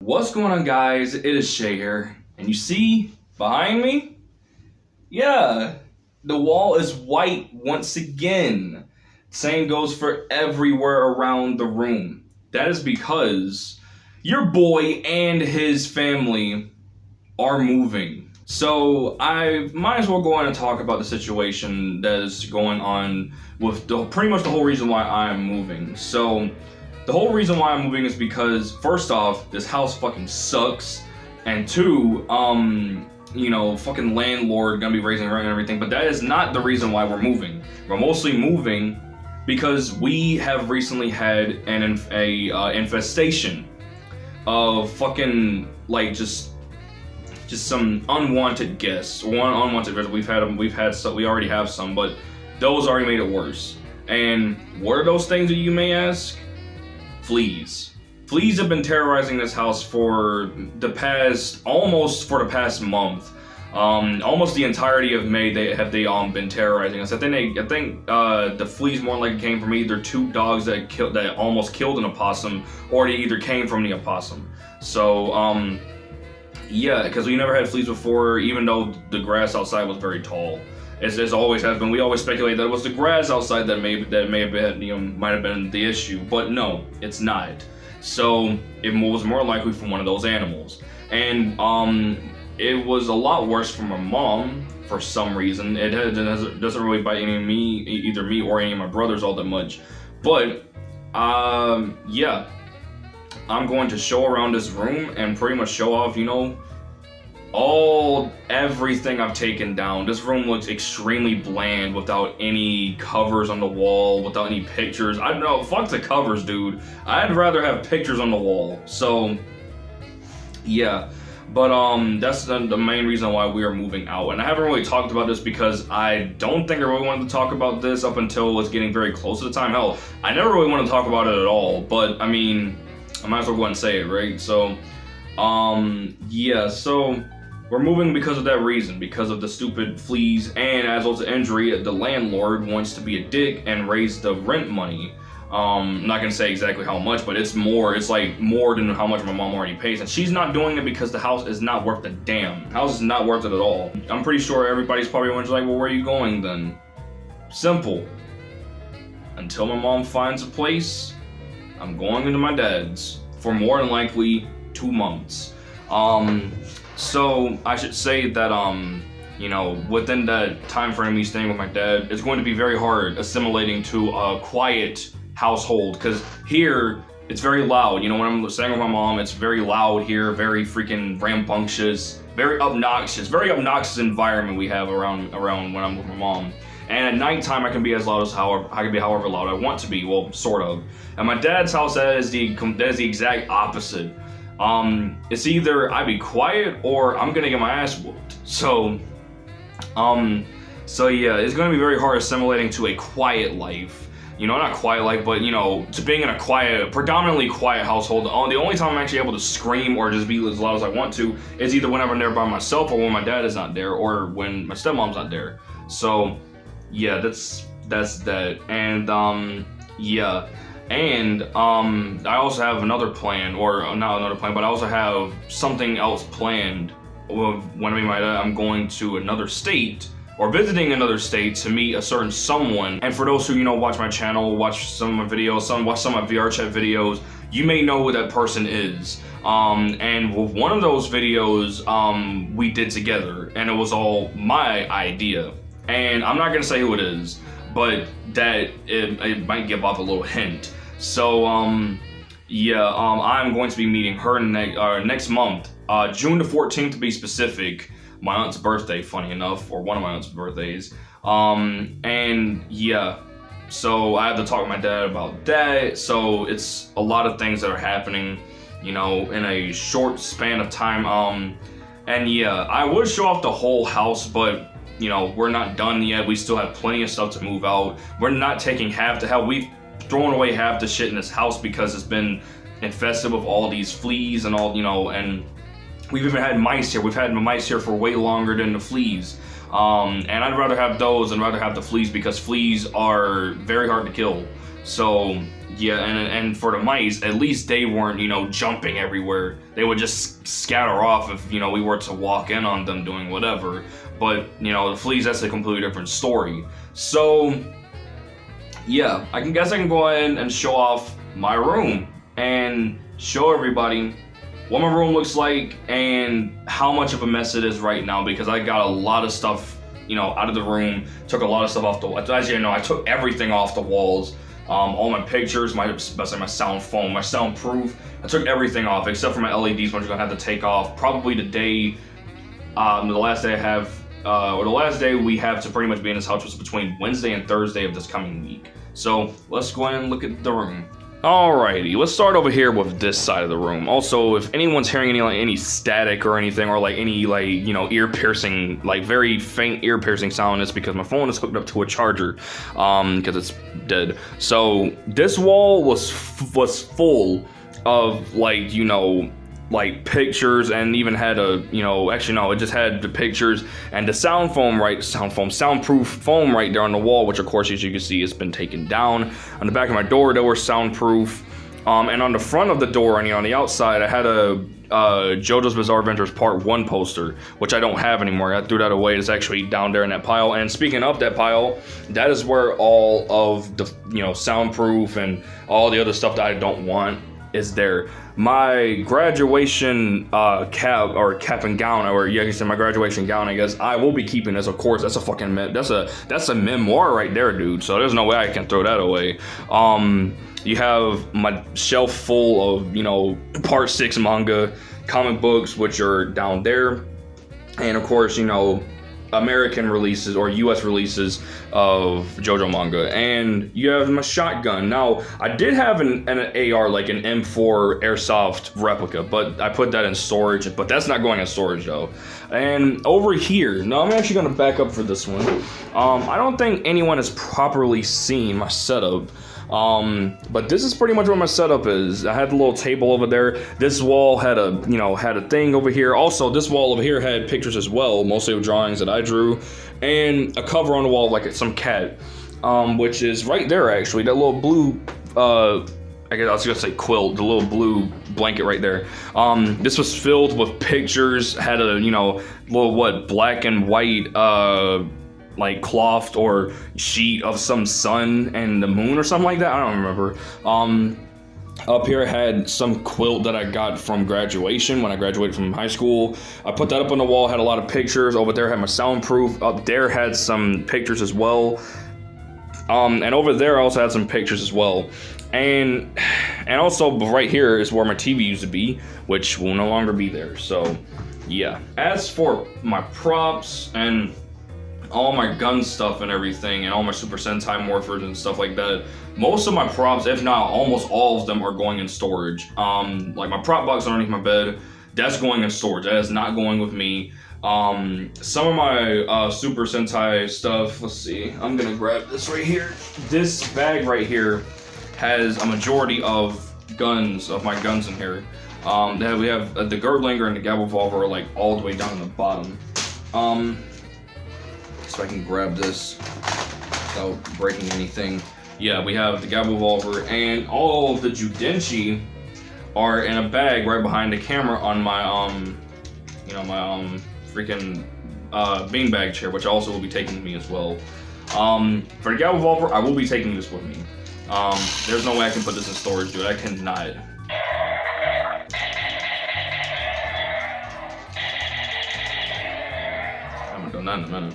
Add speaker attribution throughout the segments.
Speaker 1: What's going on, guys? It is Shay here, and you see behind me? Yeah, the wall is white once again. Same goes for everywhere around the room. That is because your boy and his family are moving. So I might as well go on and talk about the situation that is going on with pretty much the whole reason why I'm moving. So the whole reason why I'm moving is because, first off, this house fucking sucks, and two, fucking landlord gonna be raising rent and everything, but that is not the reason why we're moving. We're mostly moving because we have recently had an infestation of fucking, like, just some unwanted guests. We already have some, but those already made it worse. And what are those things that you may ask? Fleas. Fleas have been terrorizing this house for the past month. Almost the entirety of May they have been terrorizing us. I think the fleas more likely came from either two dogs that almost killed an opossum, or they either came from the opossum. So yeah, because we never had fleas before, even though the grass outside was very tall. As always has been. We always speculate that it was the grass outside that may have been, might have been the issue, but no, it's not. So it was more likely from one of those animals, and it was a lot worse for my mom for some reason. It doesn't really bite either me or any of my brothers all that much, but yeah, I'm going to show around this room and pretty much show off, everything I've taken down. This room looks extremely bland without any covers on the wall, without any pictures. I don't know, fuck the covers, dude. I'd rather have pictures on the wall. So yeah, but that's the main reason why we are moving out. And I haven't really talked about this because I don't think I really wanted to talk about this up until it was getting very close to the time. Hell, I never really wanted to talk about it at all, but I mean, I might as well go ahead and say it, right? So yeah, so we're moving because of that reason, because of the stupid fleas, and as well as the injury, the landlord wants to be a dick and raise the rent money. I'm not gonna say exactly how much, but it's like more than how much my mom already pays, and she's not doing it because the house is not worth a damn. The house is not worth it at all. I'm pretty sure everybody's probably wondering, like, well, where are you going then? Simple. Until my mom finds a place, I'm going into my dad's for more than likely 2 months. So I should say that within that time frame me staying with my dad, it's going to be very hard assimilating to a quiet household, because here it's very loud. When I'm staying with my mom, it's very loud here, very freaking rambunctious, very obnoxious environment we have around when I'm with my mom. And at nighttime, I can be however loud I want to be. Well, sort of. At my dad's house, that is the exact opposite. It's either I be quiet or I'm gonna get my ass whooped. So yeah, it's gonna be very hard assimilating to a quiet life. Not quiet life, but to being in a predominantly quiet household. The only time I'm actually able to scream or just be as loud as I want to is either whenever I'm there by myself, or when my dad is not there, or when my stepmom's not there. So yeah, that's that. And yeah. And I also have another plan, or not another plan, but I also have something else planned. When I'm going to another state, or visiting another state to meet a certain someone. And for those who watch my channel, watch some of my videos, watch some of my VR chat videos, you may know who that person is. And with one of those videos, we did together, and it was all my idea. And I'm not gonna say who it is, but that it might give off a little hint. So yeah, I'm going to be meeting her next month, June the 14th to be specific, my aunt's birthday, funny enough, or one of my aunt's birthdays. And yeah, so I have to talk to my dad about that. So it's a lot of things that are happening, in a short span of time. And yeah, I would show off the whole house, but we're not done yet. We still have plenty of stuff to move out. We're not taking half the hell. We've thrown away half the shit in this house because it's been infested with all these fleas and all, and we've even had mice here. We've had mice here for way longer than the fleas. And I'd rather have those than rather have the fleas, because fleas are very hard to kill. So yeah, and for the mice, at least they weren't, you know, jumping everywhere. They would just scatter off if, you know, we were to walk in on them doing whatever. But, you know, the fleas, that's a completely different story. So yeah, I guess I can go ahead and show off my room and show everybody what my room looks like and how much of a mess it is right now, because I got a lot of stuff, you know, out of the room, took a lot of stuff off the walls. As you know, I took everything off the walls. All my pictures, especially my sound foam, my soundproof, I took everything off except for my LEDs, which I'm gonna have to take off probably today. The last day I have, or the last day we have to pretty much be in this house was between Wednesday and Thursday of this coming week. So let's go ahead and look at the room. Alrighty, let's start over here with this side of the room. Also, if anyone's hearing any static or anything, or like any, you know, ear piercing, like very faint ear piercing sound, it's because my phone is hooked up to a charger, because it's dead. So this wall was full of, like, you know, like pictures, and even had a, you know, actually no, it just had the pictures and the soundproof foam right there on the wall, which of course, as you can see, it's been taken down. On the back of my door, there were soundproof, and on the front of the door and, you know, on the outside, I had a JoJo's Bizarre Adventures Part 1 poster, which I don't have anymore. I threw that away. It's actually down there in that pile. And speaking of that pile, that is where all of the, you know, soundproof and all the other stuff that I don't want is there. My graduation cap and gown, or yeah, you said my graduation gown, I guess I will be keeping this. Of course, that's a fucking that's a memoir right there, dude. So there's no way I can throw that away. You have my shelf full of, you know, Part 6 manga, comic books, which are down there, and of course, you know, American releases or US releases of JoJo manga. And you have my shotgun. Now, I did have an AR, like an M4 airsoft replica, but I put that in storage, but that's not going in storage though. And over here, now I'm actually gonna back up for this one. I don't think anyone has properly seen my setup. But this is pretty much what my setup is. I had the little table over there. This wall had a, you know, had a thing over here. Also, this wall over here had pictures as well, mostly of drawings that I drew, and a cover on the wall of like some cat, which is right there actually. That little blue, I guess I was gonna say quilt, the little blue blanket right there. This was filled with pictures, had a, you know, little black and white, like cloth or sheet of some sun and the moon or something like that. I don't remember. Up here I had some quilt that I got from graduation when I graduated from high school. I put that up on the wall, had a lot of pictures. Over there I had my soundproof. Up there had some pictures as well. And over there I also had some pictures as well. And also right here is where my TV used to be, which will no longer be there. So yeah. As for my props and all my gun stuff and everything, and all my Super Sentai morphers and stuff like that, most of my props, if not almost all of them, are going in storage. Like my prop box underneath my bed, that's going in storage. That is not going with me. Some of my Super Sentai stuff, let's see, I'm gonna grab this right here. This bag right here has a majority of guns, of my guns in here. We have the Girdlinger and the Gabba Revolver are like all the way down in the bottom. So I can grab this without breaking anything. Yeah, we have the Gabba Revolver, and all of the Judenchi are in a bag right behind the camera on my you know, my freaking beanbag chair, which I also will be taking with me as well. For the Gabba Revolver, I will be taking this with me. There's no way I can put this in storage, dude. I cannot. I haven't done that in a minute.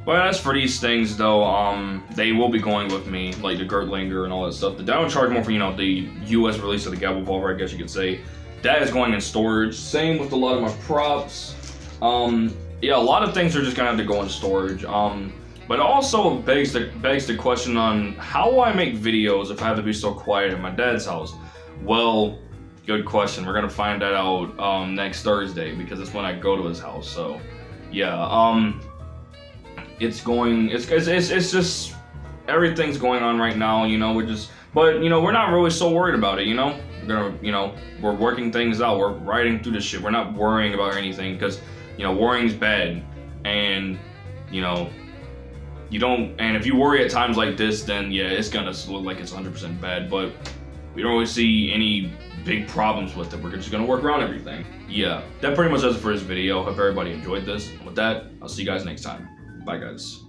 Speaker 1: But as for these things though, they will be going with me, like the Girdlinger and all that stuff. The Down Charge Morpher, you know, the US release of the Gabba Revolver, I guess you could say, that is going in storage. Same with a lot of my props. Yeah, a lot of things are just gonna have to go in storage. But also begs the question on how will I make videos if I have to be so quiet in my dad's house? Well, good question. We're gonna find that out next Thursday, because it's when I go to his house. So yeah, it's just everything's going on right now, you know, but you know, we're not really so worried about it, you know. We're working things out. We're riding through this shit. We're not worrying about anything because, you know, worrying's bad. And, you know, and if you worry at times like this, then yeah, it's gonna look like it's 100% bad, but we don't really see any big problems with it. We're just gonna work around everything. Yeah, that pretty much does it for this video. Hope everybody enjoyed this. With that, I'll see you guys next time. Bye, guys.